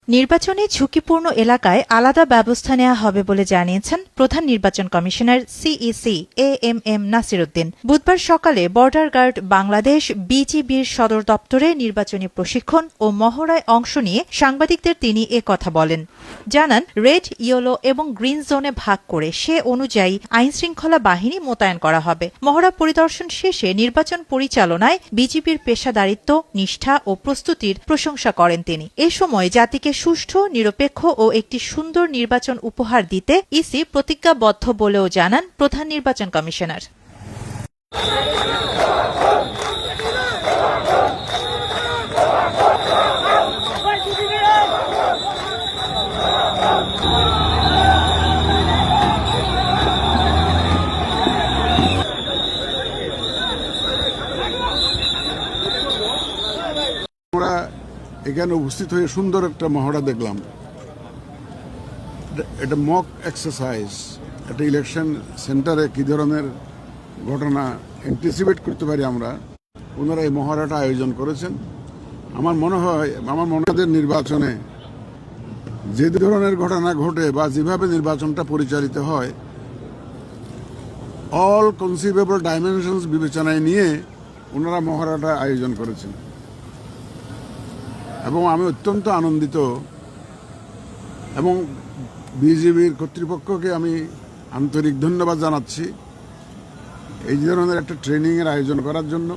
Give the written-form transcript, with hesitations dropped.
নির্বাচনে ঝুঁকিপূর্ণ এলাকায় আলাদা ব্যবস্থা নেওয়া হবে বলে জানিয়েছেন প্রধান নির্বাচন commissioner CEC AMM Nasir Uddin. বুধবার সকালে বর্ডার গার্ড বাংলাদেশ বিজিবির সদর দপ্তরে নির্বাচনী প্রশিক্ষণ ও মহড়ায় অংশ নিয়ে সাংবাদিকদের তিনি কথা বলেন। জানান, রেড, ইয়েলো এবং গ্রিন জোনে ভাগ করে সে অনুযায়ী আইনশৃঙ্খলা বাহিনী মোতায়েন করা হবে। মহড়া পরিদর্শন শেষে নির্বাচন পরিচালনায় বিজিবির পেশাদারিত্ব, নিষ্ঠা ও প্রস্তুতির প্রশংসা করেন তিনি। এ সময় জাতিকে সুষ্ঠু, নিরপেক্ষ ও একটি সুন্দর নির্বাচন উপহার দিতে ইসি প্রতিজ্ঞাবদ্ধ বলেও জানান প্রধান নির্বাচন কমিশনার। আমরা এখানে উপস্থিত হয়ে সুন্দর একটা মহড়া দেখলাম। এটা মক এক্সারসাইজ, একটা ইলেকশন সেন্টারে কি ধরনের ঘটনা অ্যান্টিসিপেট করতে পারি আমরা, ওনারা এই মহড়াটা আয়োজন করেছেন। আমার মনে হয় নির্বাচনে যে ধরনের ঘটনা ঘটে বা যেভাবে নির্বাচনটা পরিচালিত হয়, অল কনসিভেবল ডাইমেনশনস বিবেচনায় নিয়ে ওনারা মহড়াটা আয়োজন করেছেন এবং আমি অত্যন্ত আনন্দিত এবং বিজিবির কর্তৃপক্ষকে আমি আন্তরিক ধন্যবাদ জানাচ্ছি এই ধরনের একটা ট্রেনিংয়ের আয়োজন করার জন্য।